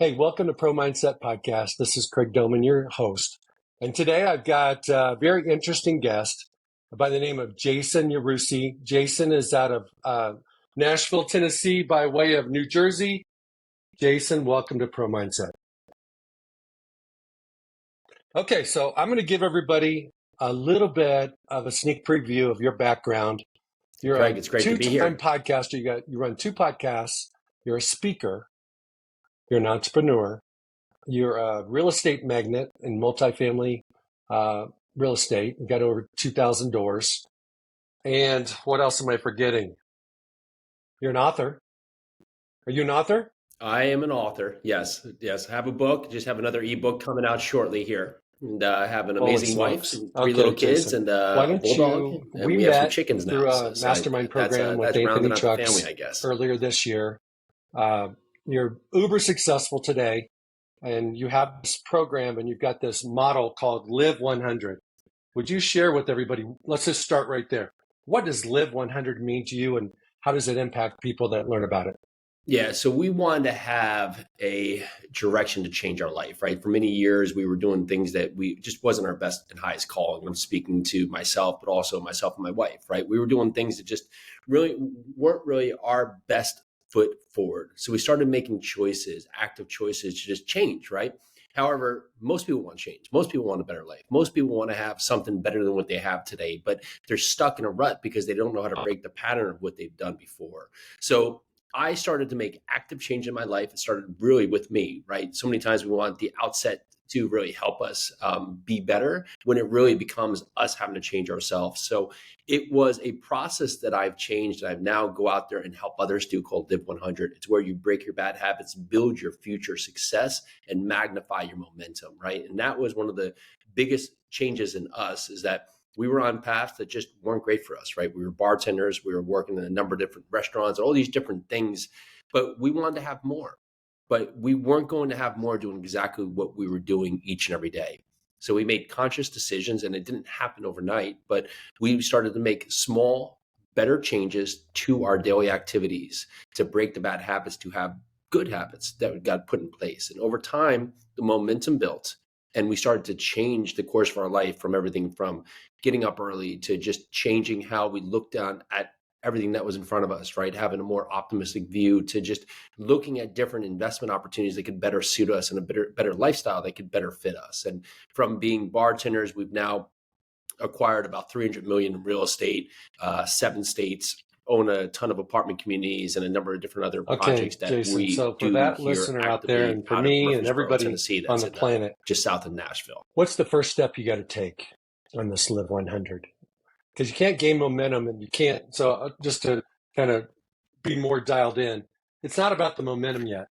Hey, welcome to Pro Mindset Podcast. This is Craig Doman, your host. And today I've got a very interesting guest by the name of Jason Yarusi. Jason is out of Nashville, Tennessee by way of New Jersey. Jason, welcome to Pro Mindset. Okay, so I'm going to give everybody a little bit of a sneak preview of your background. You're Craig, a it's great to be two-time here. podcaster. You run two podcasts. You're a speaker. You're an entrepreneur. You're a real estate magnate in multifamily real estate. You've got over 2,000 doors. And what else am I forgetting? You're an author. Are you an author? I am an author. Yes. I have a book. Just have another ebook coming out shortly here. And I have an Holy amazing wife smokes. and three Okay, little kids Jason. and Why a don't bulldog. you, And we we have some met chickens now. through a mastermind program with that's Anthony rounding out the Trucks family, I guess. earlier this year. You're uber successful today, and you have this program and you've got this model called Live 100. Would you share with everybody? Let's just start right there. What does Live 100 mean to you, and how does it impact people that learn about it? Yeah, so we wanted to have a direction to change our life, right? For many years, we were doing things that we just wasn't our best and highest calling. I'm speaking to myself, but also myself and my wife, right? We were doing things that just really weren't really our best foot forward. So we started making choices, active choices to just change, right? However, most people want change. Most people want a better life. Most people want to have something better than what they have today, but they're stuck in a rut because they don't know how to break the pattern of what they've done before. So I started to make active change in my life. It started really with me, right? So many times we want the outset to really help us be better when it really becomes us having to change ourselves. So it was a process that I've changed and I've now go out there and help others do called Live 100. It's where you break your bad habits, build your future success, and magnify your momentum, right? And that was one of the biggest changes in us is that we were on paths that just weren't great for us, right? We were bartenders, we were working in a number of different restaurants, all these different things, but we wanted to have more. But we weren't going to have more doing exactly what we were doing each and every day. So we made conscious decisions, and it didn't happen overnight, but we started to make small, better changes to our daily activities to break the bad habits, to have good habits that got put in place. And over time, the momentum built, and we started to change the course of our life from everything from getting up early to just changing how we looked down at everything that was in front of us, right? Having a more optimistic view to just looking at different investment opportunities that could better suit us and a better lifestyle that could better fit us. And from being bartenders, we've now acquired about 300 million in real estate, 7 states, own a ton of apartment communities and a number of different other projects that Jason, we so for do that here listener out there, actively and for out of me and Murfreesboro, everybody Tennessee. on That's the planet, just south of Nashville. what's the first step you got to take on this Live 100? Because you can't gain momentum and you can't. So just to kind of be more dialed in, it's not about the momentum yet.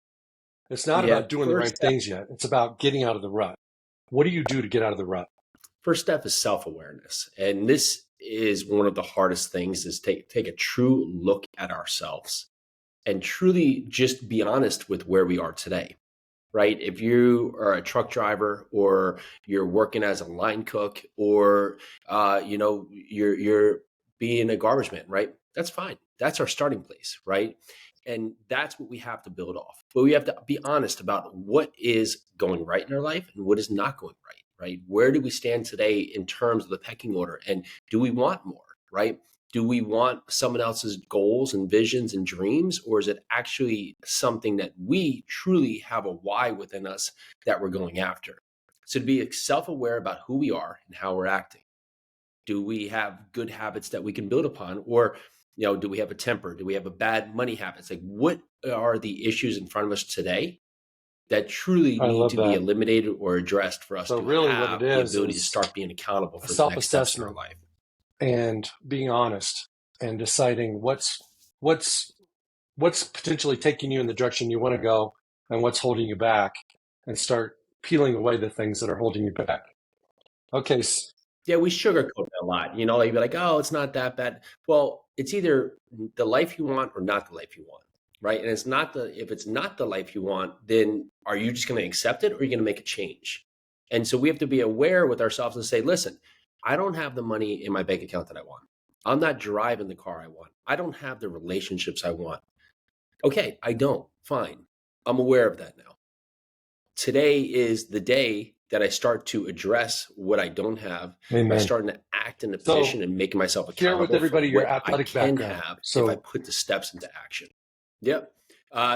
It's not Yeah, about doing the right things yet. It's about getting out of the rut. What do you do to get out of the rut? first step is self-awareness. And this is one of the hardest things is take a true look at ourselves and truly just be honest with where we are today. Right? If you are a truck driver or you're working as a line cook or you're being a garbage man, right? That's fine. That's our starting place, right? And that's what we have to build off. But we have to be honest about what is going right in our life and what is not going right, right? Where do we stand today in terms of the pecking order? And do we want more, right? Do we want someone else's goals and visions and dreams, or is it actually something that we truly have a why within us that we're going after? So to be self-aware about who we are and how we're acting. Do we have good habits that we can build upon, or do we have a temper? Do we have a bad money habits? Like, what are the issues in front of us today that truly I need love to be that. eliminated or addressed for us So to really what have it the is ability to start being accountable a for the next steps in our self-assessment life? and being honest and deciding what's potentially taking you in the direction you want to go and what's holding you back, and start peeling away the things that are holding you back. Okay. Yeah, we sugarcoat it a lot. You'd be like, oh, it's not that bad. Well, it's either the life you want or not the life you want, right? And if it's not the life you want, then are you just going to accept it or are you going to make a change? And so we have to be aware with ourselves and say, listen, I don't have the money in my bank account that I want. I'm not driving the car I want. I don't have the relationships I want. Okay, I don't. Fine. I'm aware of that now. today is the day that I start to address what I don't have by Amen. starting to act in a So position and making myself share with accountable for everybody your what I athletic can background. have if I So put the steps into action. Yep.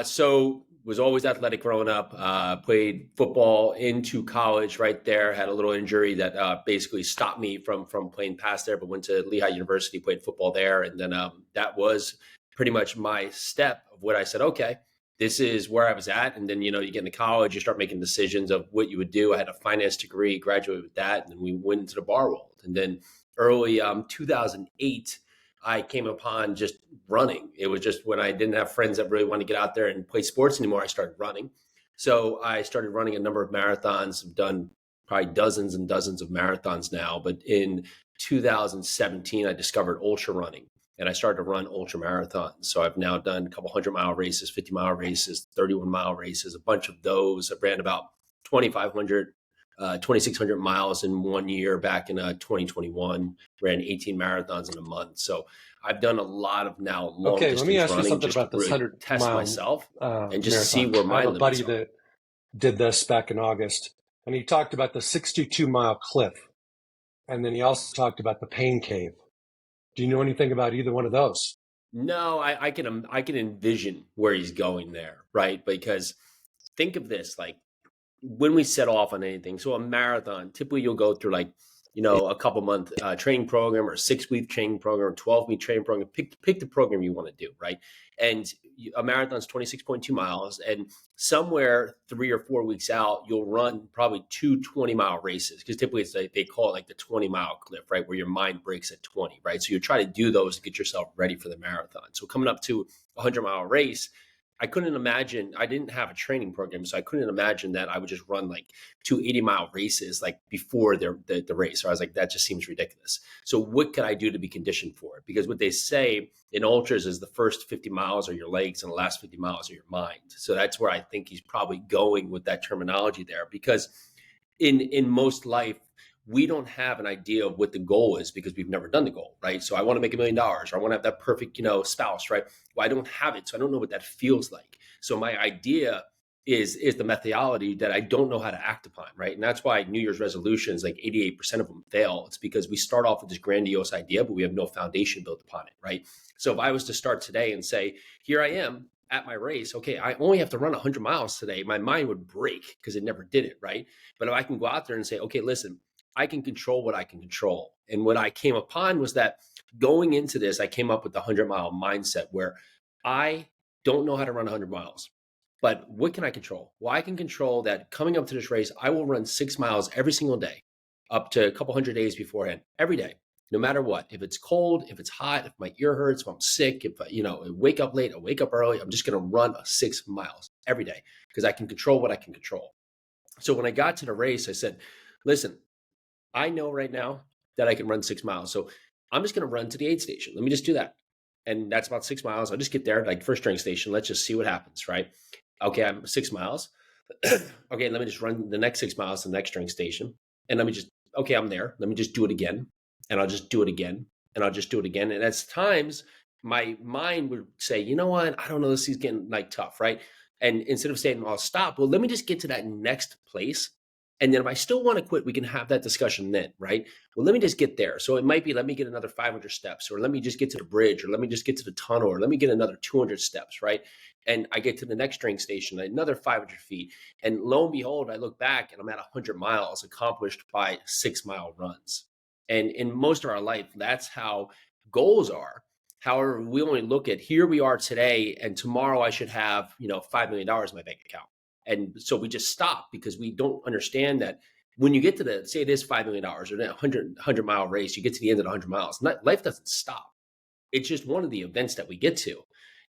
So was always athletic growing up. Played football into college right there. Had a little injury that basically stopped me from playing past there, but went to Lehigh University, played football there. And then that was pretty much my step of what I said, okay, this is where I was at. And then, you get into college, you start making decisions of what you would do. I had a finance degree, graduated with that. And then we went into the bar world. And then early 2008, I came upon just running. It was just when I didn't have friends that really wanted to get out there and play sports anymore, I started running. So I started running a number of marathons. I've done probably dozens and dozens of marathons now. But in 2017, I discovered ultra running and I started to run ultra marathons. So I've now done a couple 100-mile races, 50-mile races, 31-mile races, a bunch of those. I ran about 2,500 2,600 miles in 1 year back in 2021, ran 18 marathons in a month. So I've done a lot of now long okay, let me distance ask you running something just to about this really 100 test mile myself and just see marathon. where I my have a limits buddy are. that did this back in August, and he talked about the 62-mile cliff, and then he also talked about the pain cave. Do you know anything about either one of those? No, I can envision where he's going there, right? Because think of this, like when we set off on anything. So a marathon, typically you'll go through like, a couple month training program or 6-week training program or 12-week training program. Pick the program you want to do, right? And a marathon's 26.2 miles, and somewhere 3 or 4 weeks out, you'll run probably 2 20-mile races because typically it's like, they call it like the 20-mile cliff, right? Where your mind breaks at 20, right? So you try to do those to get yourself ready for the marathon. So coming up to a 100-mile race, I couldn't imagine, I didn't have a training program, so I couldn't imagine that I would just run like 2 80-mile races like before the race. So I was like, that just seems ridiculous. So what could I do to be conditioned for it? Because what they say in ultras is the first 50 miles are your legs and the last 50 miles are your mind. So that's where I think he's probably going with that terminology there. Because in most life, we don't have an idea of what the goal is because we've never done the goal, right? So I want to make $1 million or I want to have that perfect, spouse, right? Well, I don't have it. So I don't know what that feels like. So my idea is the methodology that I don't know how to act upon, right? And that's why New Year's resolutions, like 88% of them fail. It's because we start off with this grandiose idea, but we have no foundation built upon it, right? So if I was to start today and say, here I am at my race, okay, I only have to run 100 miles today, my mind would break because it never did it, right? But if I can go out there and say, okay, listen, I can control what I can control. And what I came upon was that going into this, I came up with the 100-mile mindset where I don't know how to run 100 miles. But what can I control? Well, I can control that coming up to this race, I will run 6 miles every single day, up to a couple hundred days beforehand, every day, no matter what. If it's cold, if it's hot, if my ear hurts, if I'm sick, if I wake up late, I wake up early, I'm just going to run 6 miles every day because I can control what I can control. So when I got to the race, I said, listen, I know right now that I can run 6 miles. So I'm just going to run to the aid station. Let me just do that. And that's about 6 miles. I'll just get there, like first train station. Let's just see what happens, right? Okay, I'm 6 miles. Okay, let me just run the next 6 miles to the next train station. And okay, I'm there. Let me just do it again. And I'll just do it again. And I'll just do it again. And at times, my mind would say, you know what? I don't know. This is getting like tough, right? And instead of saying, I'll stop, well, let me just get to that next place. And then if I still want to quit, we can have that discussion then, right? Well, let me just get there. So it might be, let me get another 500 steps, or let me just get to the bridge, or let me just get to the tunnel, or let me get another 200 steps, right? And I get to the next train station, another 500 feet. And lo and behold, I look back and I'm at 100 miles accomplished by 6-mile runs. And in most of our life, that's how goals are. However, we only look at here we are today, and tomorrow I should have, $5 million in my bank account. And so we just stop because we don't understand that when you get to say it is $5 million or that 100-mile race, you get to the end of the 100 miles, life doesn't stop. It's just one of the events that we get to.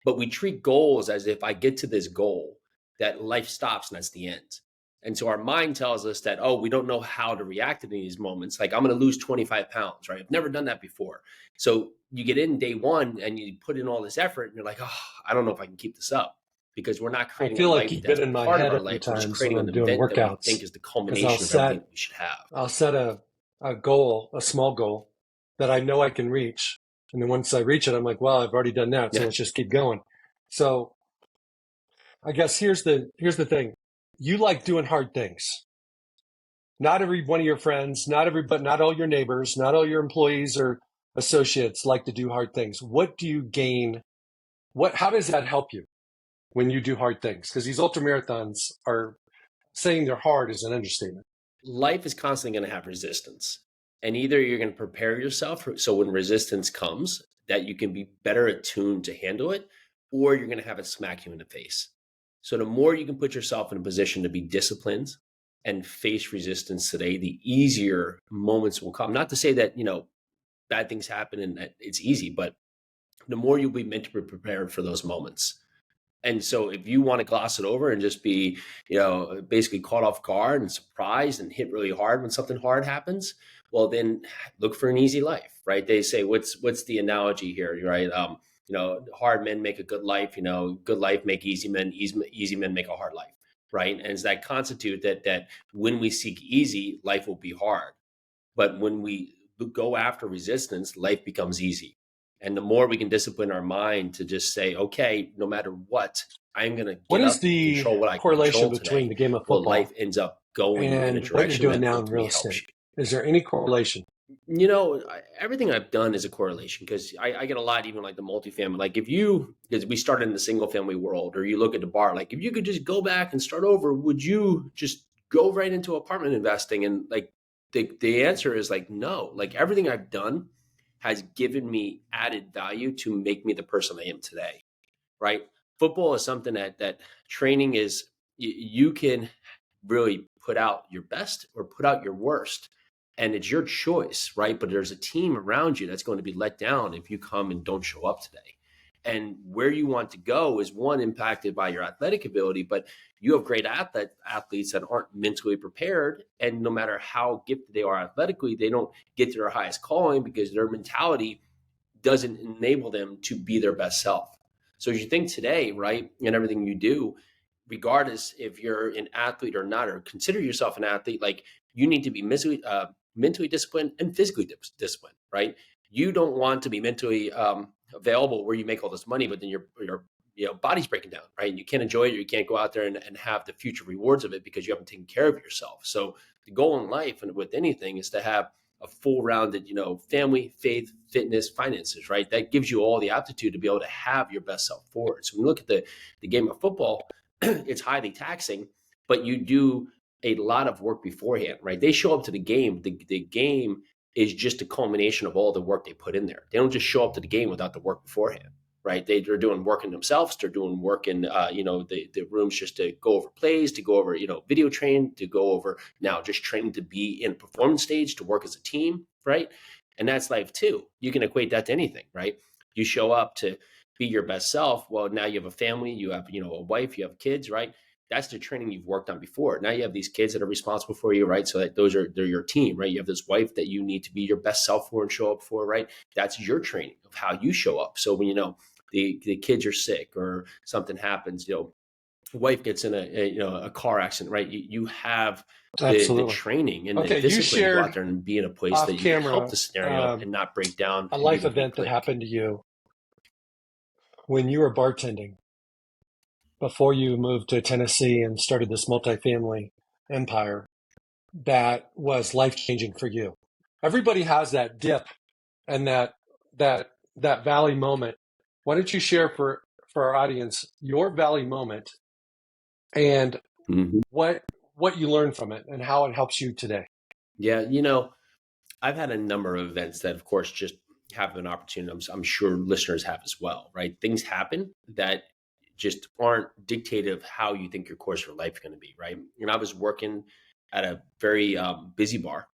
But we treat goals as if I get to this goal, that life stops and that's the end. And so our mind tells us that, oh, we don't know how to react in these moments. Like I'm going to lose 25 pounds, right? I've never done that before. So you get in day one and you put in all this effort and you're like, oh, I don't know if I can keep this up. Because we're not I creating a feel like life you've that's been in my part of head our a few life. We're just times when creating I'm an doing event that we workouts think is the because culmination of everything that we should have. I'll set a goal, a small goal that I know I can reach. And then once I reach it, I'm like, well, I've already done that. So Yeah. let's just keep going. So I guess here's the thing. you like doing hard things. Not every one of your friends, but not all your neighbors, not all your employees or associates like to do hard things. What do you gain? How does that help you when you do hard things? Because these ultra marathons are saying they're hard is an understatement. Life is constantly going to have resistance. And either you're going to prepare yourself so when resistance comes, that you can be better attuned to handle it, or you're going to have it smack you in the face. So the more you can put yourself in a position to be disciplined and face resistance today, the easier moments will come. Not to say that, bad things happen and that it's easy, but the more you'll be meant to be prepared for those moments. And so if you want to gloss it over and just be, basically caught off guard and surprised and hit really hard when something hard happens, well, then look for an easy life, right? They say, what's the analogy here, right? Hard men make a good life, good life make easy men, easy men make a hard life, right? And it's that constitute that when we seek easy, life will be hard. But when we go after resistance, life becomes easy. And the more we can discipline our mind to just say, okay, no matter what, I'm going to What get is up and the control what I can correlation control between today. the game of Well, football life ends up going in a and what you're direction doing that now in ultimately real helps estate? you. Is there any correlation? Everything I've done is a correlation because I get a lot, even like the multifamily. Like because we started in the single family world, or you look at the bar, like if you could just go back and start over, would you just go right into apartment investing? And like the answer is like, no, like everything I've done has given me added value to make me the person I am today. Right. Football is something that training is, you can really put out your best or put out your worst. And it's your choice, right? But there's a team around you that's going to be let down if you come and don't show up today. And where you want to go is one impacted by your athletic ability, but you have great athletes that aren't mentally prepared. And no matter how gifted they are athletically, they don't get to their highest calling because their mentality doesn't enable them to be their best self. So as you think today, right, and everything you do, regardless if you're an athlete or not, or consider yourself an athlete, like you need to be mentally disciplined and physically disciplined, right? You don't want to be mentally available where you make all this money, but then your body's breaking down, right? And you can't enjoy it, or you can't go out there and have the future rewards of it because you haven't taken care of yourself. So the goal in life and with anything is to have a full rounded, family, faith, fitness, finances, right? That gives you all the aptitude to be able to have your best self forward. So when you look at the game of football, it's highly taxing, but you do a lot of work beforehand, right? They show up to the game. The game is just a culmination of all the work they put in there. They don't just show up to the game without the work beforehand, right? They're doing work in themselves. They're doing work in, the rooms just to go over plays, to go over, video train, to go over now just training to be in performance stage, to work as a team, right? And that's life too. You can equate that to anything, right? You show up to be your best self. Well, now you have a family, you have, a wife, you have kids, right? That's the training you've worked on before. Now you have these kids that are responsible for you, right? So that they're your team, right? You have this wife that you need to be your best self for and show up for, right? That's your training of how you show up. So when the kids are sick or something happens, wife gets in a car accident, right? You have the Absolutely. training and the Okay, you discipline to go out shared there and be in a place off that you can help camera the scenario and not break down a and do life the big event that click. happened to you when you were bartending before you moved to Tennessee and started this multifamily empire that was life changing for you. Everybody has that dip and that valley moment. Why don't you share for our audience your valley moment and Mm-hmm. what you learned from it and how it helps you today? Yeah, I've had a number of events that, of course, just have an opportunity. I'm sure listeners have as well, right? Things happen that just aren't dictated of how you think your course of life is going to be, right? And I was working at a very busy bar.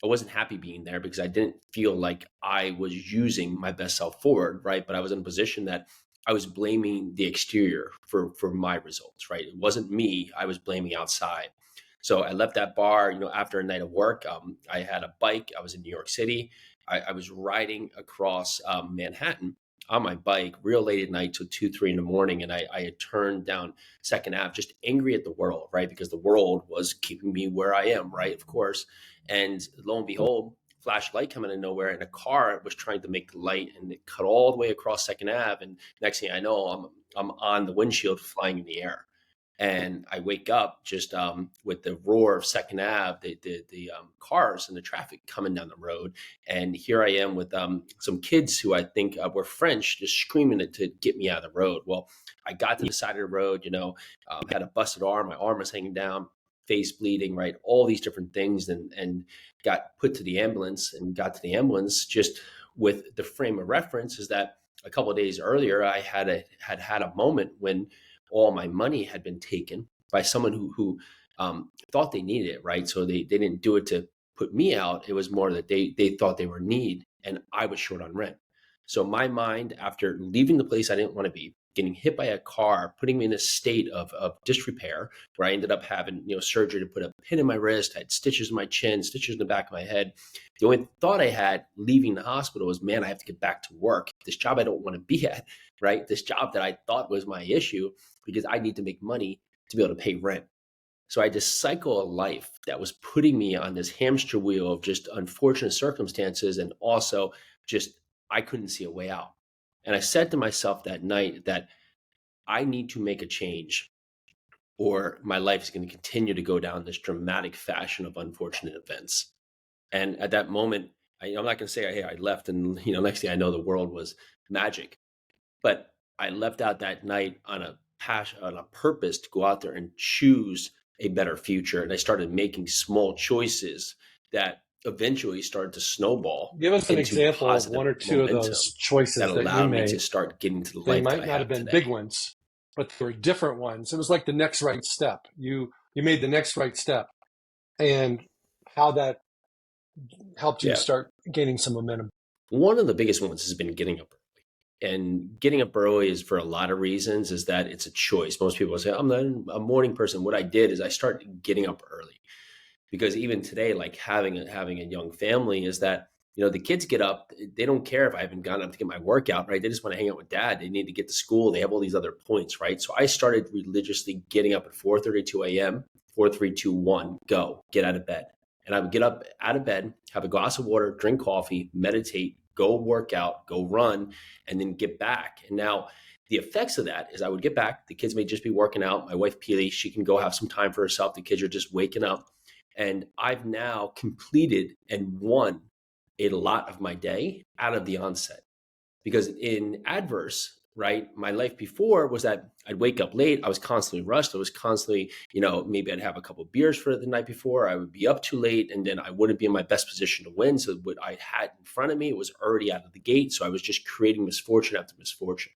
I wasn't happy being there because I didn't feel like I was using my best self forward, right? But I was in a position that I was blaming the exterior for my results, right? It wasn't me. I was blaming outside. So I left that bar, after a night of work. I had a bike. I was in New York City. I was riding across Manhattan on my bike real late at night till 2, 3 in the morning. And I had turned down Second Ave, just angry at the world, right? Because the world was keeping me where I am, right? Of course. And lo and behold, flashlight coming out of nowhere, and a car was trying to make the light, and it cut all the way across Second Ave. And next thing I know, I'm on the windshield flying in the air. And I wake up just with the roar of Second Ave, the cars and the traffic coming down the road. And here I am with some kids who I think were French, just screaming to get me out of the road. Well, I got to the side of the road, had a busted arm. My arm was hanging down, face bleeding, right? All these different things, and got put to the ambulance and got to the ambulance just with the frame of reference is that a couple of days earlier, I had a moment when all my money had been taken by someone who thought they needed it, right? So they didn't do it to put me out. It was more that they thought they were in need and I was short on rent. So my mind, after leaving the place I didn't want to be, getting hit by a car, putting me in a state of disrepair, where I ended up having surgery to put a pin in my wrist, I had stitches in my chin, stitches in the back of my head. The only thought I had leaving the hospital was, man, I have to get back to work. This job I don't want to be at, right? This job that I thought was my issue because I need to make money to be able to pay rent. So I had this cycle of life that was putting me on this hamster wheel of just unfortunate circumstances, and also just I couldn't see a way out. And I said to myself that night that I need to make a change or my life is going to continue to go down this dramatic fashion of unfortunate events. And at that moment, I'm not going to say, hey, I left and, next thing I know, the world was magic. But I left out that night on a passion, on a purpose to go out there and choose a better future. And I started making small choices that eventually started to snowball. Give us an example of one or two of those choices that allowed you made me to start getting to the life They might that I not have been today. big ones, but they were different ones. It was like the next right step. You made the next right step, and how that helped you start gaining some momentum. One of the biggest ones has been getting up early. And getting up early is for a lot of reasons, is that it's a choice. Most people say, I'm not a morning person. What I did is I started getting up early, because even today, like having a young family, is that the kids get up, they don't care if I haven't gone up to get my workout, right? They just want to hang out with dad. They need to get to school. They have all these other points, right? So I started religiously getting up at 4:32 a.m., 4, 3, 2, 1, go, get out of bed. And I would get up out of bed, have a glass of water, drink coffee, meditate, go work out, go run, and then get back. And now the effects of that is I would get back. The kids may just be working out. My wife, Peely, she can go have some time for herself. The kids are just waking up. And I've now completed and won a lot of my day out of the onset. Because in adverse, right, my life before was that I'd wake up late. I was constantly rushed. I was constantly, maybe I'd have a couple of beers for the night before. I would be up too late, and then I wouldn't be in my best position to win. So what I had in front of me was already out of the gate. So I was just creating misfortune after misfortune.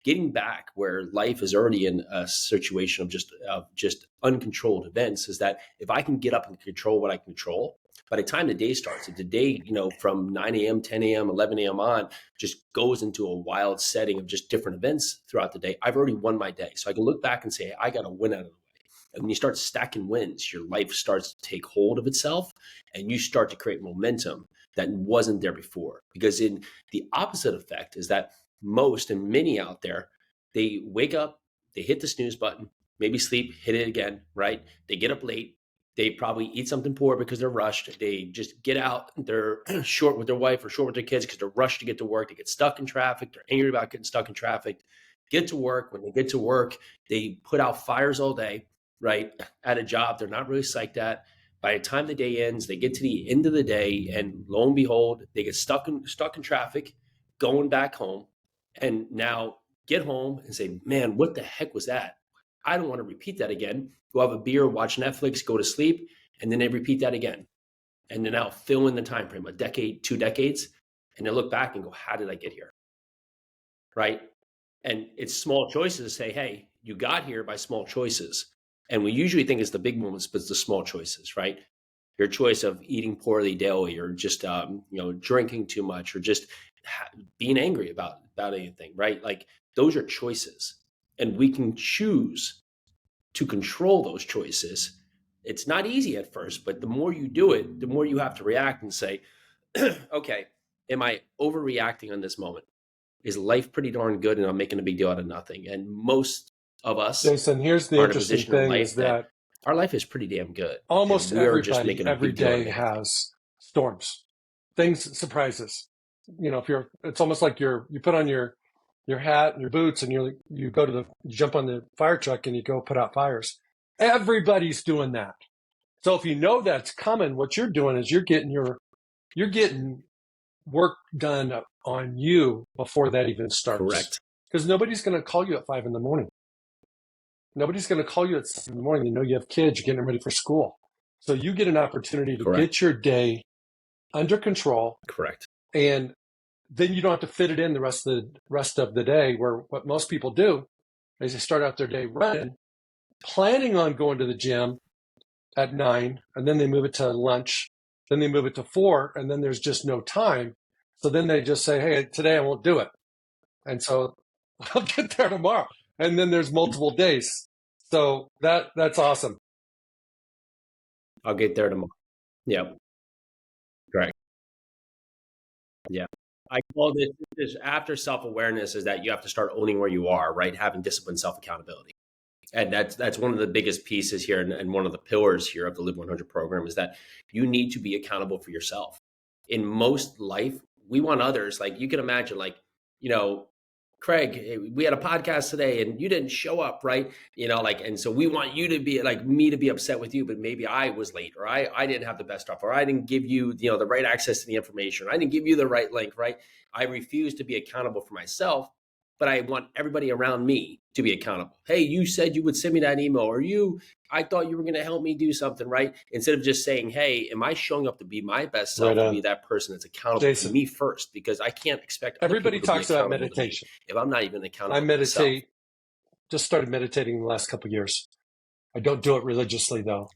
Getting back where life is already in a situation of just uncontrolled events is that if I can get up and control what I control, by the time the day starts, if the day, from 9 a.m., 10 a.m., 11 a.m. on just goes into a wild setting of just different events throughout the day, I've already won my day. So I can look back and say, I got a win out of the way. And when you start stacking wins, your life starts to take hold of itself and you start to create momentum that wasn't there before. Because in the opposite effect is that most and many out there, they wake up, they hit the snooze button, maybe sleep, hit it again, right? They get up late. They probably eat something poor because they're rushed. They just get out. They're short with their wife or short with their kids because they're rushed to get to work. They get stuck in traffic. They're angry about getting stuck in traffic. Get to work. When they get to work, they put out fires all day, right? At a job they're not really psyched at. By the time the day ends, they get to the end of the day, and lo and behold, they get stuck in traffic, going back home. And now get home and say, man, what the heck was that? I don't want to repeat that again. Go have a beer, watch Netflix, go to sleep, and then they repeat that again. And then now fill in the time frame, a decade, 2 decades, and they look back and go, how did I get here? Right? And it's small choices to say, hey, you got here by small choices. And we usually think it's the big moments, but it's the small choices, right? Your choice of eating poorly daily, or just drinking too much, or just being angry about anything, right? Like those are choices, and we can choose to control those choices. It's not easy at first, but the more you do it, the more you have to react and say, okay, am I overreacting on this moment? Is life pretty darn good and I'm making a big deal out of nothing? And most of us, Jason, here's the interesting thing is that our life is pretty damn good. Almost everybody every day has storms, things, surprises. It's almost like you put on your your hat and your boots, and you jump on the fire truck and you go put out fires. Everybody's doing that. So if you know that's coming, what you're doing is you're getting work done on you before that even starts. Correct. Because nobody's going to call you at 5 a.m. Nobody's going to call you at 7 a.m. You know you have kids, you're getting ready for school. So you get an opportunity to get your day under control. Correct. And then you don't have to fit it in the rest of the day, where what most people do is they start out their day running, planning on going to the gym at 9, and then they move it to lunch, then they move it to 4, and then there's just no time. So then they just say, hey, today I won't do it. And so I'll get there tomorrow. And then there's multiple days. So that's awesome. I'll get there tomorrow. Yeah. Correct. Yeah. I call this after self-awareness is that you have to start owning where you are, right? Having discipline, self-accountability. And that's one of the biggest pieces here, and one of the pillars here of the Live 100 program is that you need to be accountable for yourself. In most life, we want others. Like you can imagine, like, Craig, we had a podcast today and you didn't show up, right? And so we want you to be like me to be upset with you, but maybe I was late, or I didn't have the best offer, or I didn't give you, the right access to the information, or I didn't give you the right link, right? I refuse to be accountable for myself, but I want everybody around me to be accountable. Hey, you said you would send me that email, or I thought you were going to help me do something, right? Instead of just saying, hey, am I showing up to be my best self, to be that person that's accountable to me first? Because I can't expect everybody talks about meditation. If I'm not even accountable. I meditate, just started meditating in the last couple of years. I don't do it religiously though.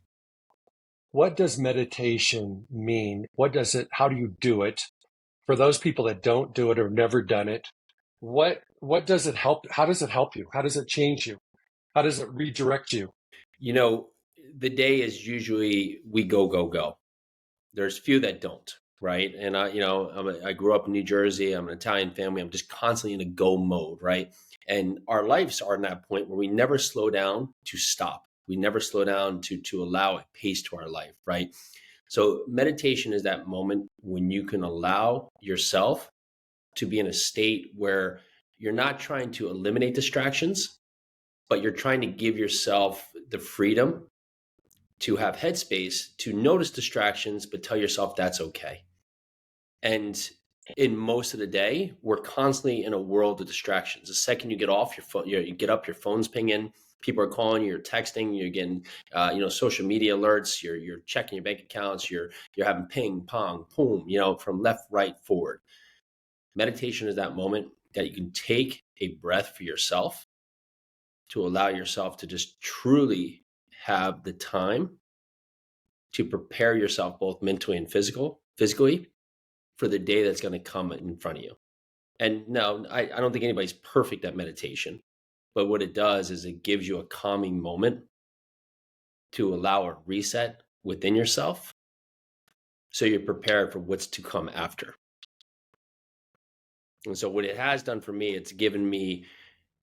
What does meditation mean? How do you do it? For those people that don't do it or have never done it, what does it help? How does it help you? How does it change you? How does it redirect you? The day is usually we go. There's few that don't, right? And I grew up in New Jersey. I'm an Italian family. I'm just constantly in a go mode, right? And our lives are in that point where we never slow down to stop. We never slow down to allow a pace to our life, right? So meditation is that moment when you can allow yourself to be in a state where you're not trying to eliminate distractions, but you're trying to give yourself the freedom to have headspace to notice distractions, but tell yourself that's okay. And in most of the day, we're constantly in a world of distractions. The second you get off your phone, you get up, your phone's pinging, people are calling you, you're texting, you're getting, social media alerts, you're checking your bank accounts, you're having ping, pong, boom, from left, right, forward. Meditation is that moment that you can take a breath for yourself to allow yourself to just truly have the time to prepare yourself both mentally and physically for the day that's going to come in front of you. And no, I don't think anybody's perfect at meditation, but what it does is it gives you a calming moment to allow a reset within yourself so you're prepared for what's to come after. And so what it has done for me, it's given me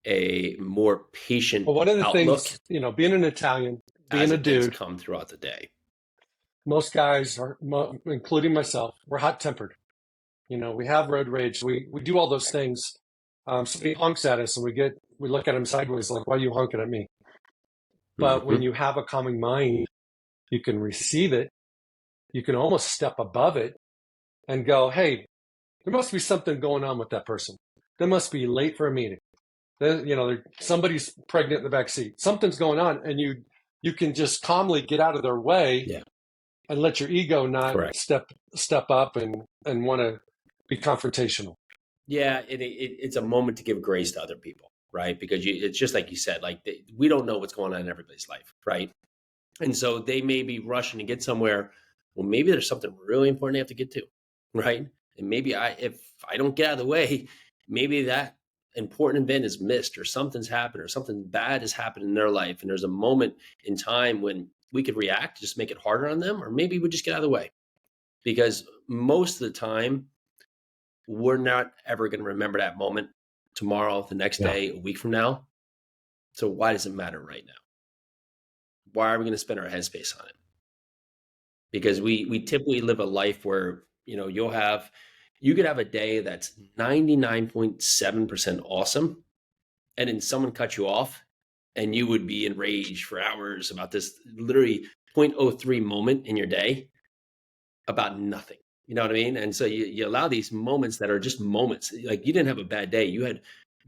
a more patient one of the outlook, things, being an Italian, being a dude, come throughout the day. Most guys are, including myself, we're hot-tempered. We have road rage. We do all those things. Somebody honks at us and we look at him sideways like, why are you honking at me? But when you have a calming mind, you can receive it. You can almost step above it and go, hey, there must be something going on with that person. They must be late for a meeting. Somebody's pregnant in the back seat. Something's going on, and you can just calmly get out of their way and let your ego not step up and want to be confrontational. Yeah, it's a moment to give grace to other people, right? Because it's just like you said, like we don't know what's going on in everybody's life, right? And so they may be rushing to get somewhere. Well, maybe there's something really important they have to get to, right? And maybe if I don't get out of the way, maybe that important event is missed, or something's happened, or something bad has happened in their life. And there's a moment in time when we could react, just make it harder on them, or maybe we just get out of the way. Because most of the time, we're not ever going to remember that moment tomorrow, the next day, a week from now. So why does it matter right now? Why are we going to spend our headspace on it? Because we typically live a life where, you'll have You could have a day that's 99.7% awesome, and then someone cut you off and you would be enraged for hours about this literally 0.03 moment in your day about nothing. You know what I mean? And so you allow these moments that are just moments. Like, you didn't have a bad day. You had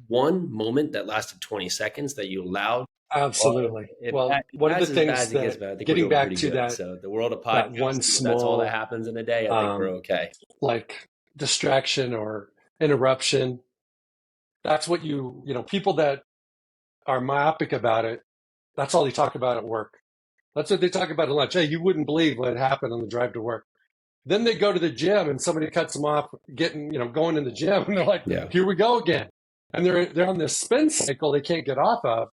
one moment that lasted 20 seconds that you allowed. Absolutely. If Well, it one of the as bad things as it gets, that, but I think we're getting doing back pretty to good. that, So the world of that one podcasting, if that's all that small, happens in a day, I think we're okay. like distraction or interruption, that's what people that are myopic about it, that's all they talk about at work. That's what they talk about at lunch. Hey, you wouldn't believe what happened on the drive to work. Then they go to the gym and somebody cuts them off going in the gym, and they're like, here we go again. And they're on this spin cycle they can't get off of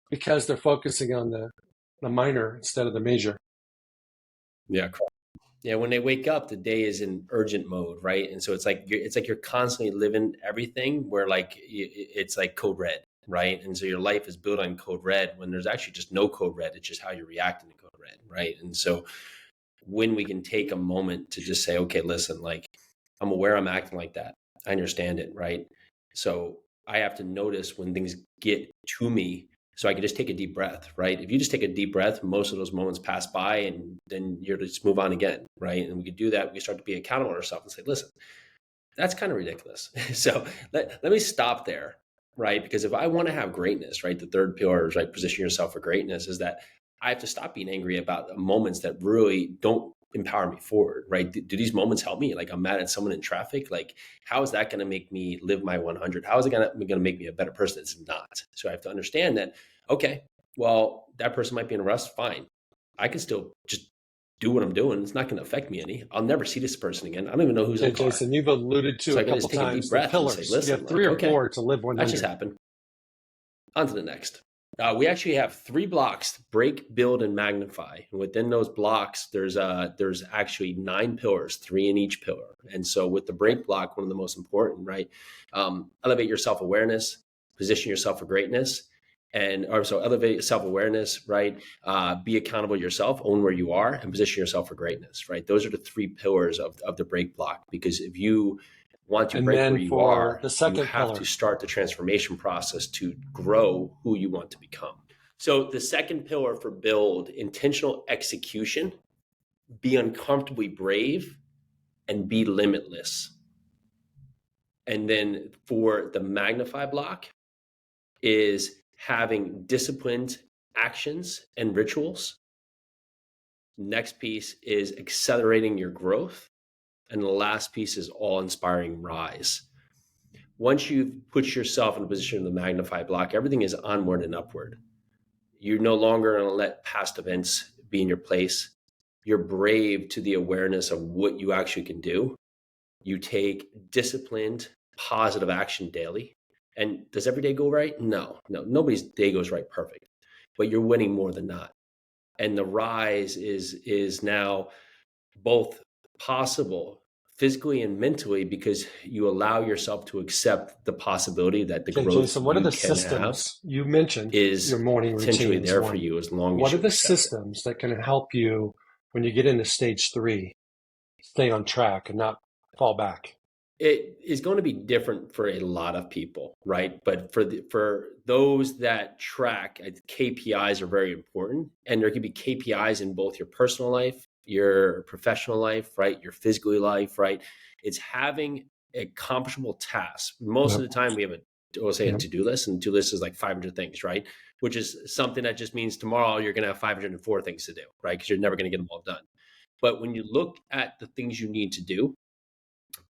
because they're focusing on the minor instead of the major. Yeah. Yeah. When they wake up, the day is in urgent mode, right? And so it's like you're constantly living everything where it's like code red, right? And so your life is built on code red when there's actually just no code red. It's just how you're reacting to code red, right? And so when we can take a moment to just say, okay, listen, like, I'm aware I'm acting like that. I understand it, right? So I have to notice when things get to me so I can just take a deep breath, right? If you just take a deep breath, most of those moments pass by and then you're just move on again, right? And we can do that. We can start to be accountable to ourselves and say, listen, that's kind of ridiculous. So let me stop there, right? Because if I want to have greatness, right, the third pillar is, right, position yourself for greatness, is that I have to stop being angry about moments that really don't empower me forward, right? Do these moments help me? Like, I'm mad at someone in traffic. Like, how is that going to make me live my 100? How is it going to make me a better person? It's not. So I have to understand that, okay, well, that person might be in a rush. Fine. I can still just do what I'm doing. It's not going to affect me any. I'll never see this person again. I don't even know who's in the car. Jason, you've alluded to So a I can couple just take a deep times the breath and pillars. say, listen, you have 3 or 4 to live 100. that just happened. On to the next. We actually have 3 blocks: break, build, and magnify. And within those blocks, there's actually 9 pillars, 3 in each pillar. And so with the break block, one of the most important, right? Elevate your self-awareness, position yourself for greatness, elevate self-awareness, right? Be accountable to yourself, own where you are, and position yourself for greatness, right? Those are the 3 pillars of the break block. Because if you want to break where you are, you have to start the transformation process to grow who you want to become. So the second pillar for build: intentional execution, be uncomfortably brave, and be limitless. And then for the magnify block is having disciplined actions and rituals. Next piece is accelerating your growth. And the last piece is all-inspiring rise. Once you've put yourself in a position of the magnify block, everything is onward and upward. You're no longer going to let past events be in your place. You're brave to the awareness of what you actually can do. You take disciplined, positive action daily. And does every day go right? No, nobody's day goes right perfect, but you're winning more than not. And the rise is now both possible physically and mentally, because you allow yourself to accept the possibility that the growth Jason, what are the systems you mentioned is your morning potentially routine there for you as long as what you are the accept systems that can help you when you get into stage 3 stay on track and not fall back? It is going to be different for a lot of people, right? But for those that track, KPIs are very important, and there can be KPIs in both your personal life, your professional life, right? Your physical life, right? It's having accomplishable tasks. Most of the time, we have a to-do list, and to-do list is like 500 things, right? Which is something that just means tomorrow you're going to have 504 things to do, right? Because you're never going to get them all done. But when you look at the things you need to do,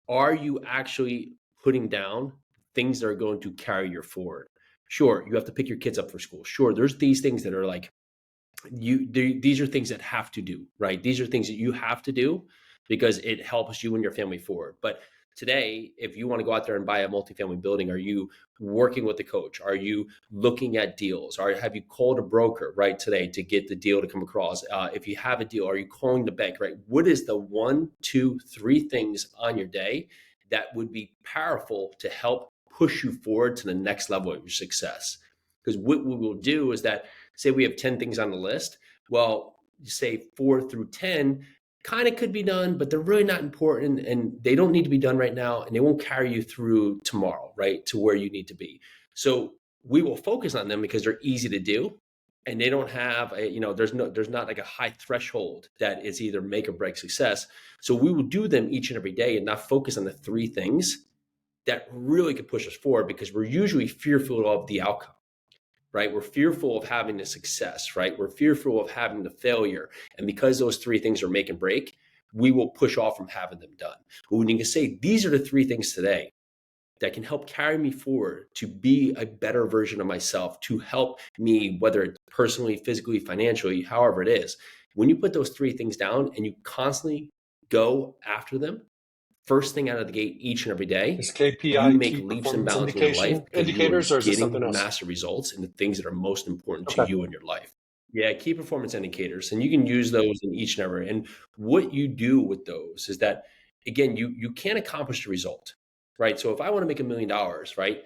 are you actually putting down things that are going to carry you forward? Sure, you have to pick your kids up for school. Sure, there's these things that are like, these are things that have to do, right? These are things that you have to do because it helps you and your family forward. But today, if you want to go out there and buy a multifamily building, are you working with a coach? Are you looking at deals? Have you called a broker, right, today to get the deal to come across? If you have a deal, are you calling the bank, right? What is the 1, 2, 3 things on your day that would be powerful to help push you forward to the next level of your success? Because what we will do is that, say we have 10 things on the list. Well, say 4 through 10, kind of could be done, but they're really not important and they don't need to be done right now. And they won't carry you through tomorrow, right? To where you need to be. So we will focus on them because they're easy to do. And they don't have there's not like a high threshold that is either make or break success. So we will do them each and every day and not focus on the three things that really could push us forward, because we're usually fearful of the outcome, right? We're fearful of having the success, right? We're fearful of having the failure. And because those three things are make and break, we will push off from having them done. But when you can say, these are the three things today that can help carry me forward to be a better version of myself, to help me, whether it's personally, physically, financially, however it is, when you put those three things down and you constantly go after them, first thing out of the gate each and every day, Is you KPI make key leaps and performance bounds in your life because you are indicators, or is it something getting else? massive results in the things that are most important to Okay. you in your life. Yeah, key performance indicators. And you can use those in each and every. And what you do with those is that, again, you can't accomplish the result, right? So if I want to make $1 million, right,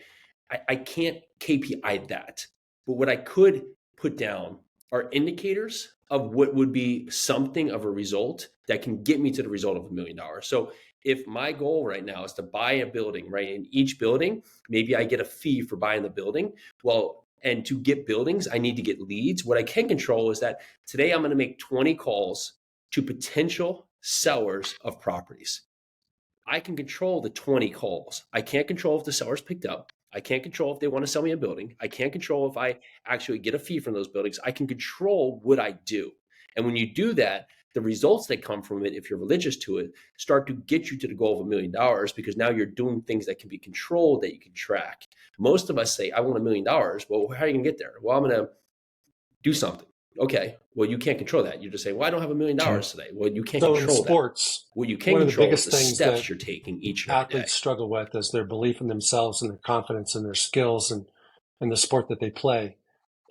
I can't KPI that. But what I could put down are indicators of what would be something of a result that can get me to the result of $1 million. So if my goal right now is to buy a building, right, in each building, maybe I get a fee for buying the building. Well, and to get buildings, I need to get leads. What I can control is that today I'm going to make 20 calls to potential sellers of properties. I can control the 20 calls. I can't control if the seller's picked up. I can't control if they want to sell me a building. I can't control if I actually get a fee from those buildings. I can control what I do. And when you do that, the results that come from it, if you're religious to it, start to get you to the goal of $1 million, because now you're doing things that can be controlled, that you can track. Most of us say, I want $1 million. Well, how are you going to get there? Well, I'm going to do something. Okay. Well, you can't control that. You just say, well, I don't have $1 million today. Well, you can't So in control that. sports, What you can one of the control is biggest the things that steps you're taking each and every day. athletes struggle with is their belief in themselves and their confidence in their skills and the sport that they play.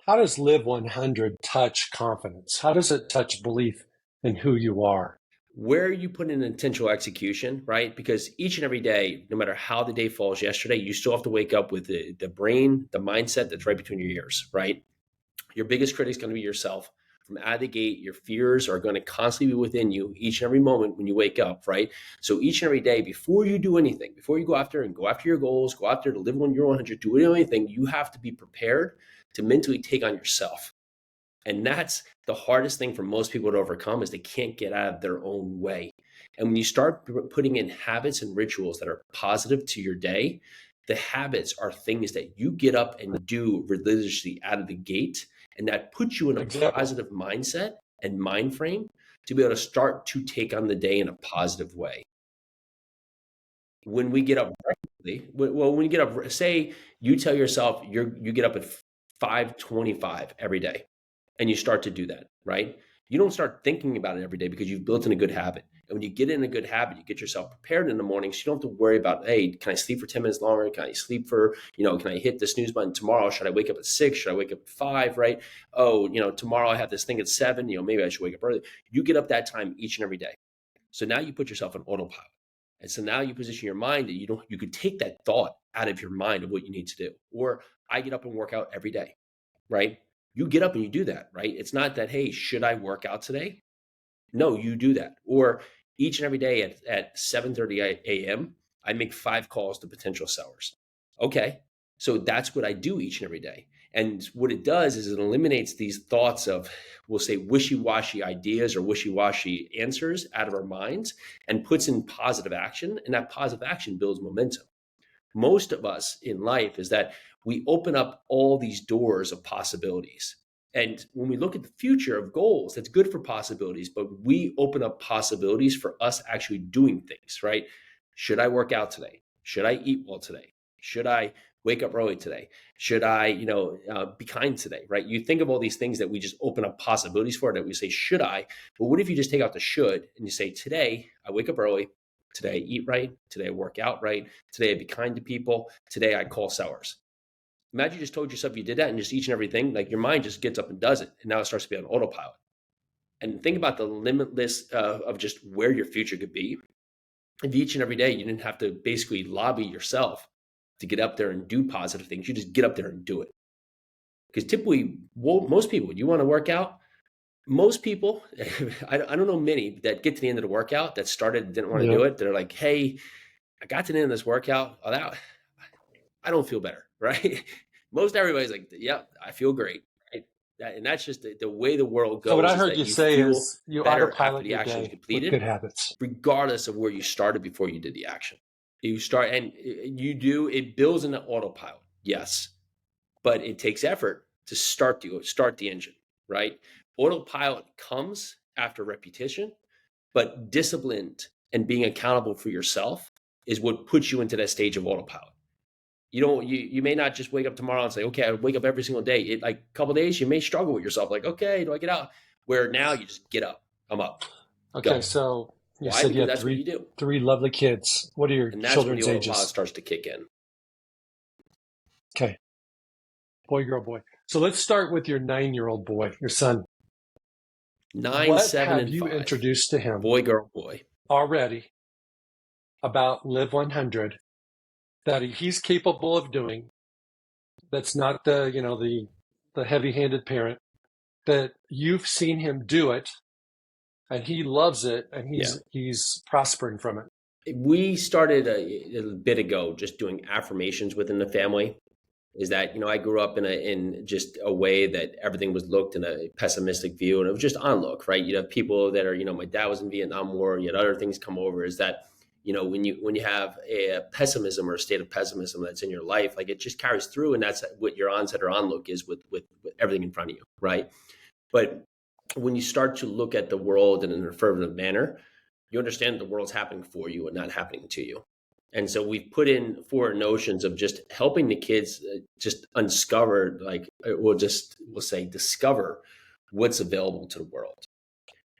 How does Live 100 touch confidence? How does it touch belief in who you are? Where you put in intentional execution, right? Because each and every day, no matter how the day falls yesterday, you still have to wake up with the brain, the mindset that's right between your ears, right? Your biggest critic is going to be yourself. From out of the gate, your fears are going to constantly be within you each and every moment when you wake up, right? So each and every day, before you do anything, before you go after your goals, go after to live on your 100, do anything, you have to be prepared to mentally take on yourself. And that's the hardest thing for most people to overcome, is they can't get out of their own way. And when you start putting in habits and rituals that are positive to your day, the habits are things that you get up and do religiously out of the gate. And that puts you in a positive mindset and mind frame to be able to start to take on the day in a positive way. When we get up regularly, when you get up, say you tell yourself you get up at 5:25 every day, and you start to do that, right? You don't start thinking about it every day because you've built in a good habit. And when you get in a good habit, you get yourself prepared in the morning. So you don't have to worry about, hey, can I sleep for 10 minutes longer? Can I sleep for, can I hit the snooze button tomorrow? Should I wake up at 6? Should I wake up at 5, right? Oh, tomorrow I have this thing at 7, maybe I should wake up early. You get up that time each and every day. So now you put yourself on autopilot. And so now you position your mind that you could take that thought out of your mind of what you need to do. Or I get up and work out every day, right? You get up and you do that, right? It's not that, hey, should I work out today? No, you do that. Or each and every day at 7:30 a.m., I make 5 calls to potential sellers. Okay. So that's what I do each and every day. And what it does is it eliminates these thoughts of, we'll say, wishy-washy ideas or wishy-washy answers out of our minds and puts in positive action. And that positive action builds momentum. Most of us in life is that we open up all these doors of possibilities. And when we look at the future of goals, that's good for possibilities, but we open up possibilities for us actually doing things, right? Should I work out today? Should I eat well today? Should I wake up early today? Should I, be kind today, right? You think of all these things that we just open up possibilities for, that we say, should I? But what if you just take out the should and you say, today I wake up early. Today I eat right. Today I work out right. Today I be kind to people. Today I call sellers. Imagine you just told yourself you did that, and just each and everything, like your mind just gets up and does it. And now it starts to be on autopilot. And think about the limitless of just where your future could be. If each and every day you didn't have to basically lobby yourself to get up there and do positive things, you just get up there and do it. Because typically, most people, you want to work out, Most people, I don't know many that get to the end of the workout that started, didn't want to Yeah. do it. They're like, hey, I got to the end of this workout. Oh, I don't feel better, right? Most everybody's like, yep, I feel great. Right? And that's just the way the world So what I goes, is heard that you you say feel is you better after autopilot the your action is day with completed, good habits. regardless of where you started before you did the action. You start and you do, it builds into autopilot. Yes. But it takes effort to start the engine, right? Autopilot comes after repetition, but disciplined and being accountable for yourself is what puts you into that stage of autopilot. You may not just wake up tomorrow and say, okay, I wake up every single day. It, like a couple of days, you may struggle with yourself, like, okay, do I get out? Where now you just get up, I'm up, Okay, go. so you Why? said you Because had that's what you do. three lovely kids. What are your And that's when the children's autopilot ages? starts to kick in. Okay, boy, girl, boy. So let's start with your 9-year-old boy, your son. 9, What 7, have and you 5. introduced to him Boy, girl, boy. already about Live 100 that he's capable of doing? That's not the heavy-handed parent, that you've seen him do it and he loves it and Yeah. he's prospering from it. We started a bit ago just doing affirmations within the family. Is that, I grew up in just a way that everything was looked in a pessimistic view, and it was just on look, right? You have people that are, my dad was in Vietnam War, you had other things come over. Is that, when you have a pessimism or a state of pessimism that's in your life, like it just carries through, and that's what your onset or on look is with everything in front of you, right? But when you start to look at the world in an affirmative manner, you understand the world's happening for you and not happening to you. And so we've put in 4 notions of just helping the kids just uncover, like we'll say, discover what's available to the world.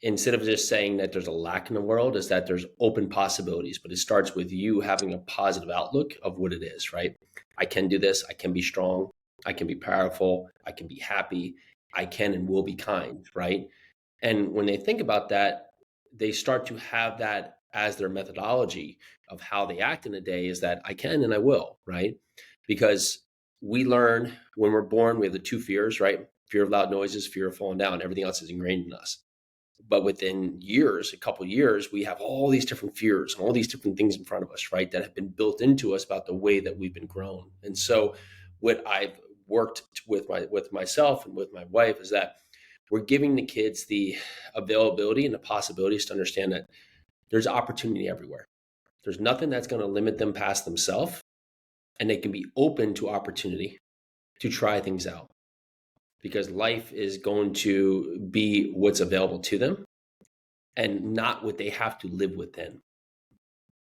Instead of just saying that there's a lack in the world, is that there's open possibilities. But it starts with you having a positive outlook of what it is, right? I can do this. I can be strong. I can be powerful. I can be happy. I can and will be kind, right? And when they think about that, they start to have that as their methodology of how they act in a day, is that I can and I will, right? Because we learn when we're born, we have the 2 fears, right? Fear of loud noises, fear of falling down, everything else is ingrained in us. But within years, a couple of years, we have all these different fears and all these different things in front of us, right? That have been built into us about the way that we've been grown. And so what I've worked with myself and with my wife is that we're giving the kids the availability and the possibilities to understand that there's opportunity everywhere. There's nothing that's going to limit them past themselves, and they can be open to opportunity to try things out, because life is going to be what's available to them and not what they have to live within.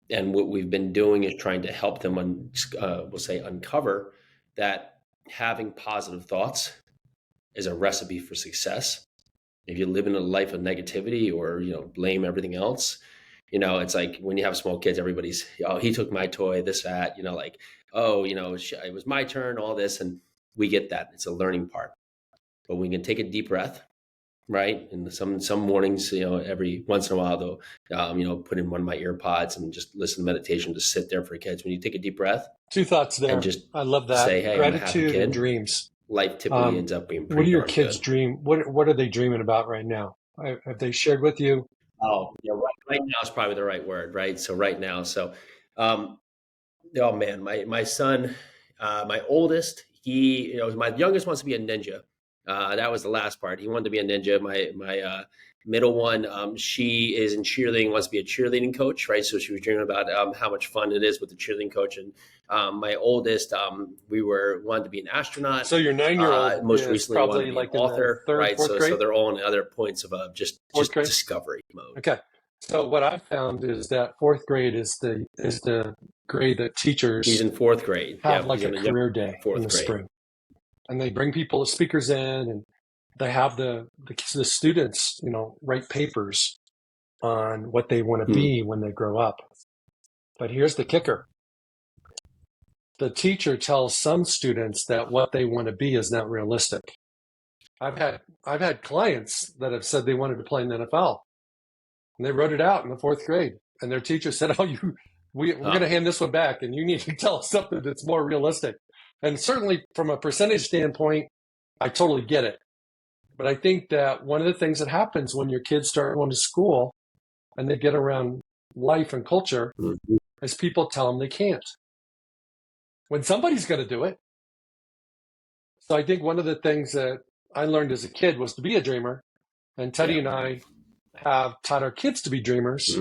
And what we've been doing is trying to help them, we'll say, uncover that having positive thoughts is a recipe for success. If you live in a life of negativity or, blame everything else, it's like when you have small kids, everybody's, oh, he took my toy, this, that, like, oh, it was my turn, all this. And we get that. It's a learning part. But we can take a deep breath, right? And some mornings, every once in a while, though, put in one of my ear pods and just listen to meditation, just sit there for kids. When you take a deep breath. 2 thoughts there. And just I love that. say, hey, I'm a happy Gratitude kid. and dreams. Life typically ends up being What pretty do your darn kids good. dream? What are they dreaming about right now? Have they shared with you? Oh, yeah, right now is probably the right word, right? So right now, um, oh man, my son, my oldest, my youngest wants to be a ninja. That was the last part. He wanted to be a ninja. My middle one, she is in cheerleading, wants to be a cheerleading coach, right? So she was dreaming about how much fun it is with the cheerleading coach. And my oldest, we wanted to be an astronaut. So your 9-year-old most is recently wanted probably to be like an author, in the 3rd, right? 4th So grade? they're all in other points of just grade? discovery mode. Okay. So what I found is that 4th grade is the grade that teachers He's in 4th grade. have Yeah, like a career day in 4th the grade. spring. And they bring people as speakers in, and they have the students, write papers on what they want to be when they grow up. But here's the kicker. The teacher tells some students that what they want to be is not realistic. I've had clients that have said they wanted to play in the NFL, and they wrote it out in the 4th grade, and their teacher said, "Oh, we're going to hand this one back, and you need to tell us something that's more realistic." And certainly, from a percentage standpoint, I totally get it. But I think that one of the things that happens when your kids start going to school and they get around life and culture is people tell them they can't. When somebody's going to do it. So I think one of the things that I learned as a kid was to be a dreamer. And Teddy and I have taught our kids to be dreamers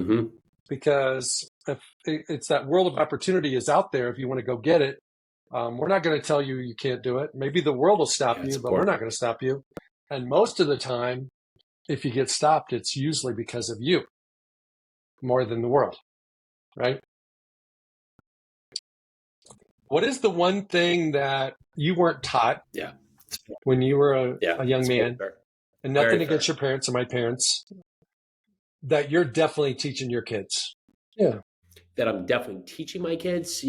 because if it's that world of opportunity is out there if you want to go get it. We're not going to tell you can't do it. Maybe the world will stop you, but we're not going to stop you. And most of the time, if you get stopped, it's usually because of you more than the world, right? What is the one thing that you weren't taught when you were a young man? And nothing against your parents or my parents, that you're definitely teaching your kids? Yeah. That I'm definitely teaching my kids.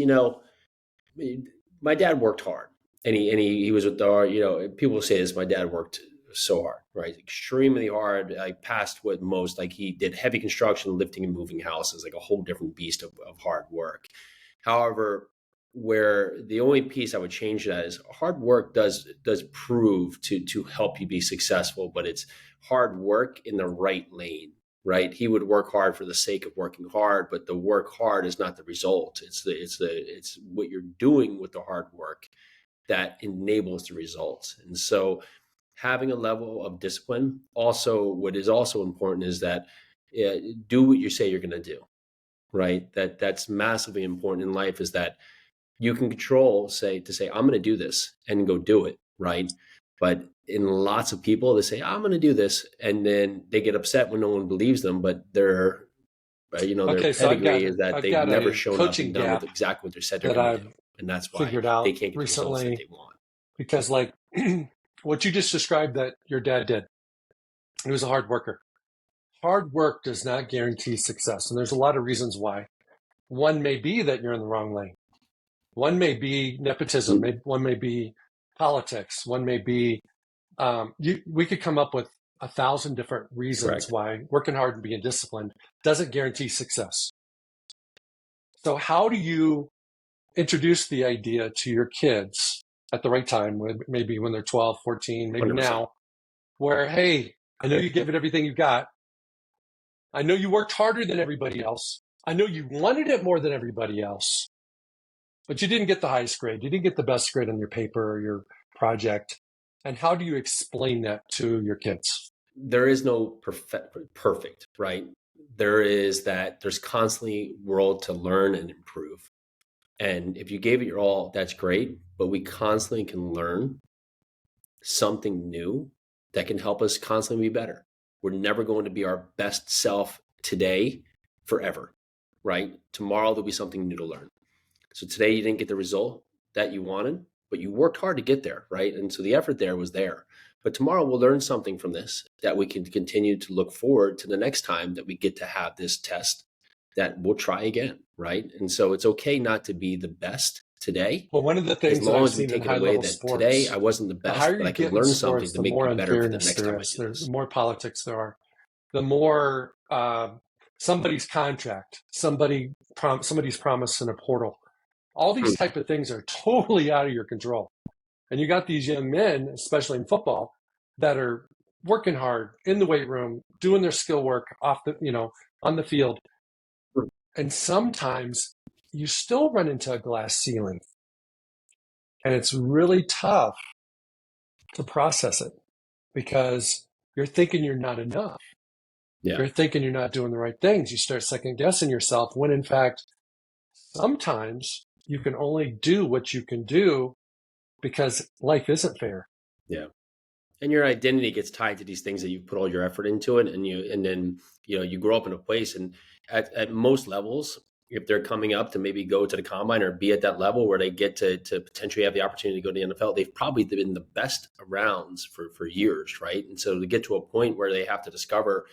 My dad worked hard, and he was with our, people say this, my dad worked so hard, right? Extremely hard. I passed what most, like he did heavy construction, lifting and moving houses, like a whole different beast of hard work. However, where the only piece I would change that is hard work does prove to help you be successful, but it's hard work in the right lane, right? He would work hard for the sake of working hard, but the work hard is not the result. It's what you're doing with the hard work that enables the results. And so having a level of discipline, also what is also important is that do what you say you're going to do, right? That's massively important in life, is that you can control, say, I'm going to do this and go do it, right? But in lots of people, they say, I'm going to do this, and then they get upset when no one believes them, but their pedigree is that they've never shown up and done exactly what they said they're going to do. And that's why they can't get the results that they want. Because like what you just described that your dad did, he was a hard worker. Hard work does not guarantee success. And there's a lot of reasons why. One may be that you're in the wrong lane. One may be nepotism. One may be politics. One may be, we could come up with 1,000 different reasons why working hard and being disciplined doesn't guarantee success. So how do you introduce the idea to your kids at the right time, maybe when they're 12, 14, maybe 100%. Now, where, hey, I know you give it everything you got. I know you worked harder than everybody else. I know you wanted it more than everybody else, but you didn't get the highest grade. You didn't get the best grade on your paper or your project. And how do you explain that to your kids? There is no perfect, right? There's constantly world to learn and improve. And if you gave it your all, that's great. But we constantly can learn something new that can help us constantly be better. We're never going to be our best self today forever, right? Tomorrow there'll be something new to learn. So today you didn't get the result that you wanted, but you worked hard to get there, right? And so the effort there was there. But tomorrow we'll learn something from this that we can continue to look forward to the next time that we get to have this test, that we'll try again, right? And so it's okay not to be the best today. Well, one of the things as long as we take it away that sports, today I wasn't the best, but I can learn something to make me better for the next time I do this. The more politics there are, the more somebody's contract, somebody's promise in a portal. All these type of things are totally out of your control. And you got these young men, especially in football, that are working hard in the weight room, doing their skill work on the field. And sometimes you still run into a glass ceiling. And it's really tough to process it because you're thinking you're not enough. Yeah. You're thinking you're not doing the right things. You start second guessing yourself when in fact, sometimes you can only do what you can do because life isn't fair. Yeah. And your identity gets tied to these things that you put all your effort into it. And then you grow up in a place, and at most levels, if they're coming up to maybe go to the combine or be at that level where they get to potentially have the opportunity to go to the NFL, they've probably been the best rounds for years, right? And so to get to a point where they have to discover,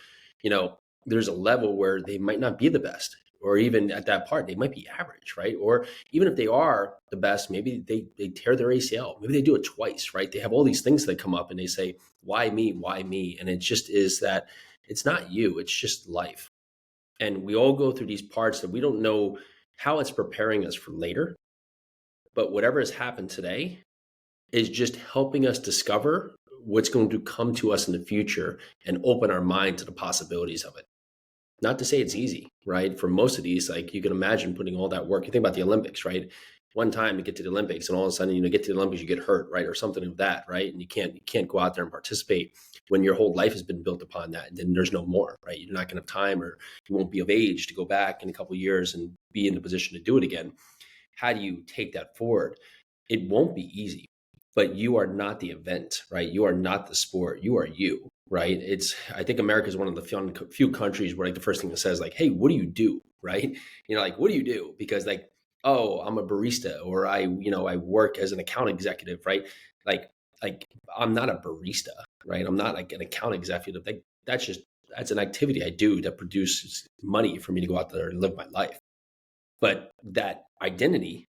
there's a level where they might not be the best, or even at that part, they might be average, right? Or even if they are the best, maybe they tear their ACL. Maybe they do it twice, right? They have all these things that come up and they say, why me? Why me? And it just is that it's not you, it's just life. And we all go through these parts that we don't know how it's preparing us for later. But whatever has happened today is just helping us discover what's going to come to us in the future and open our mind to the possibilities of it. Not to say it's easy, right? For most of these, like you can imagine putting all that work. You think about the Olympics, right? One time you get to the Olympics and all of a sudden, get to the Olympics, you get hurt, right? Or something like that, right? And you can't go out there and participate when your whole life has been built upon that. And then there's no more, right? You're not going to have time, or you won't be of age to go back in a couple of years and be in the position to do it again. How do you take that forward? It won't be easy, but you are not the event, right? You are not the sport. You are you, right? I think America is one of the few countries where like the first thing it says, like, hey, what do you do? Right? Like, what do you do? Because like, oh, I'm a barista, or I work as an account executive, right? Like I'm not a barista, right? I'm not like an account executive. Like that's an activity I do that produces money for me to go out there and live my life. But that identity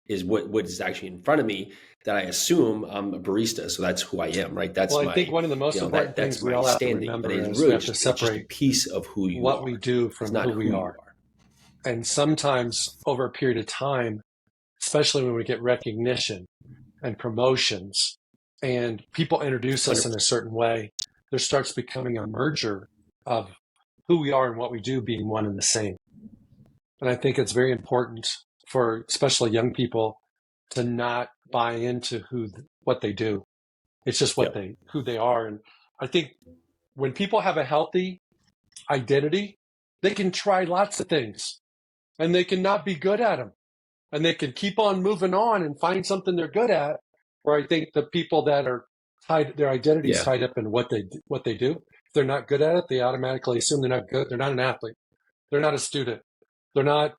is what is actually in front of me, that I assume I'm a barista. So that's who I am, right? I think one of the most important things we all have to remember is we have to separate a piece of who you what are. we do from who we are. And sometimes over a period of time, especially when we get recognition and promotions and people introduce us 100%. In a certain way, there starts becoming a merger of who we are and what we do being one and the same. And I think it's very important for especially young people to not buy into what they do. It's just who they are. And I think when people have a healthy identity, they can try lots of things and they can not be good at them, and they can keep on moving on and find something they're good at. Where I think the people that are their identity is tied up in what they do. If they're not good at it, they automatically assume they're not good. They're not an athlete. They're not a student. They're not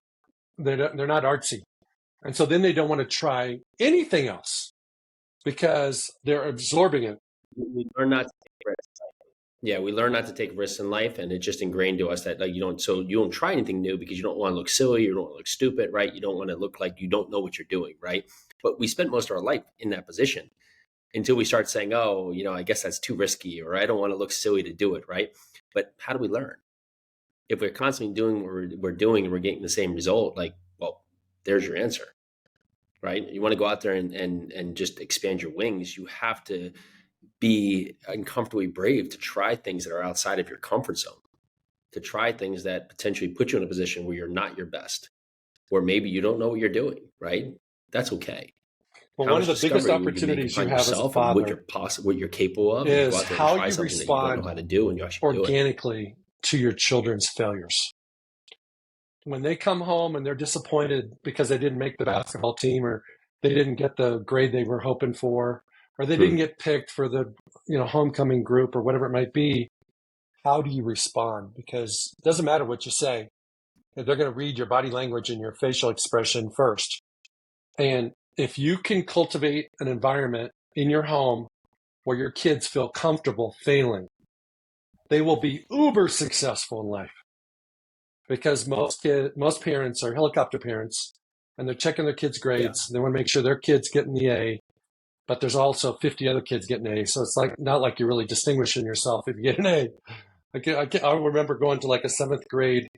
artsy. And so then they don't want to try anything else because they're absorbing it. We learn not to take risks. Yeah, we learn not to take risks in life, and it's just ingrained to us that like you don't try anything new because you don't want to look silly, you don't want to look stupid, right? You don't want to look like you don't know what you're doing, right? But we spent most of our life in that position until we start saying, oh, I guess that's too risky, or I don't want to look silly to do it, right? But how do we learn? If we're constantly doing what we're doing and we're getting the same result, like, well, there's your answer, right? You want to go out there and just expand your wings. You have to be uncomfortably brave to try things that are outside of your comfort zone, to try things that potentially put you in a position where you're not your best, or maybe you don't know what you're doing, right? That's okay. Well, one of the biggest opportunities you have as a father, what you're capable of, is how you respond organically to your children's failures. When they come home and they're disappointed because they didn't make the basketball team, or they didn't get the grade they were hoping for, or they didn't get picked for the homecoming group or whatever it might be, how do you respond? Because it doesn't matter what you say. They're going to read your body language and your facial expression first. And if you can cultivate an environment in your home where your kids feel comfortable failing, they will be uber successful in life. Because most parents are helicopter parents, and they're checking their kids' grades. They want to make sure their kid's getting the A, but there's also 50 other kids getting A. So it's like not like you're really distinguishing yourself if you get an A. I remember going to like a 7th grade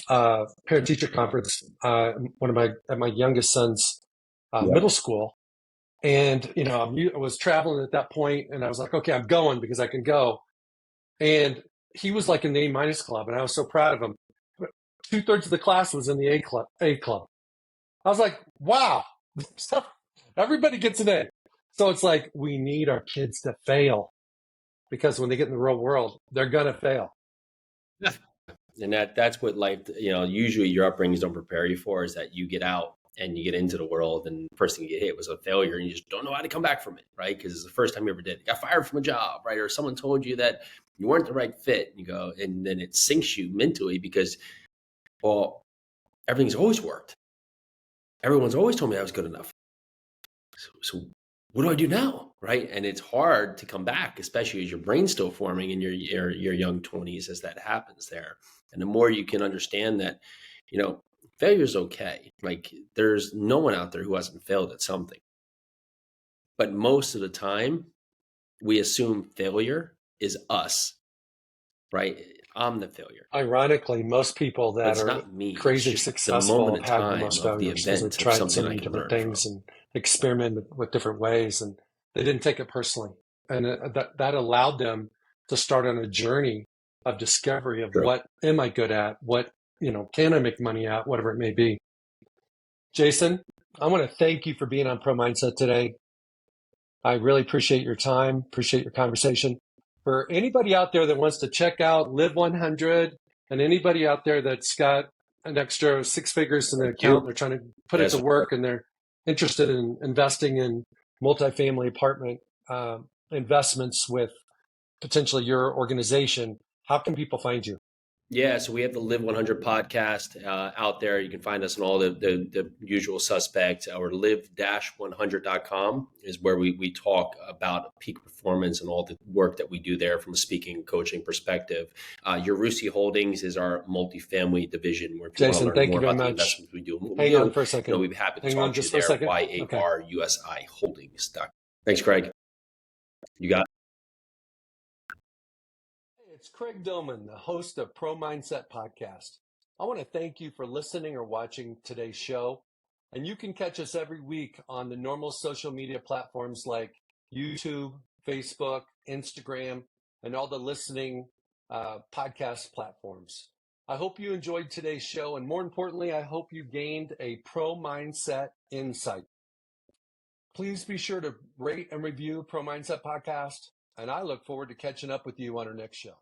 parent-teacher conference at my youngest son's middle school. And, I was traveling at that point, and I was like, okay, I'm going because I can go. And he was like in the A- club, and I was so proud of him. 2/3 of the class was in the A club. I was like, wow, everybody gets an A. So it's like we need our kids to fail, because when they get in the real world, they're going to fail. And that's what life, usually your upbringings don't prepare you for, is that you get out and you get into the world, and the first thing you get hit was a failure, and you just don't know how to come back from it, right? Because it's the first time you ever did. You got fired from a job, right? Or someone told you that you weren't the right fit. You go, and then it sinks you mentally because, well, everything's always worked. Everyone's always told me I was good enough. So what do I do now, right? And it's hard to come back, especially as your brain's still forming in your young 20s as that happens there. And the more you can understand that, failure is okay. Like there's no one out there who hasn't failed at something. But most of the time, we assume failure is us, right? I'm the failure. Ironically, most people that are crazy successful have had the most failures because they've tried so many different things and experimented with different ways, and they didn't take it personally. And that allowed them to start on a journey of discovery of what am I good at? What, can I make money at? Whatever it may be. Jason, I want to thank you for being on Pro Mindset today. I really appreciate your time, appreciate your conversation. For anybody out there that wants to check out Live 100, and anybody out there that's got an extra 6 figures in their account, and they're trying to put it to work, and they're interested in investing in multifamily apartment investments with potentially your organization, how can people find you? Yeah, so we have the Live 100 podcast out there. You can find us on all the usual suspects. Or live-100.com is where we talk about peak performance and all the work that we do there from a speaking and coaching perspective. Yarusi Holdings is our multifamily division. Where if you Jason, want to learn more about the investments we do and what Hang we do, on for a second. We'd be happy to Hang talk on to just you for a there. second. YARUSI Holdings. Thanks, Craig. You got it. It's Craig Dillman, the host of Pro Mindset Podcast. I want to thank you for listening or watching today's show. And you can catch us every week on the normal social media platforms like YouTube, Facebook, Instagram, and all the listening podcast platforms. I hope you enjoyed today's show. And more importantly, I hope you gained a Pro Mindset insight. Please be sure to rate and review Pro Mindset Podcast. And I look forward to catching up with you on our next show.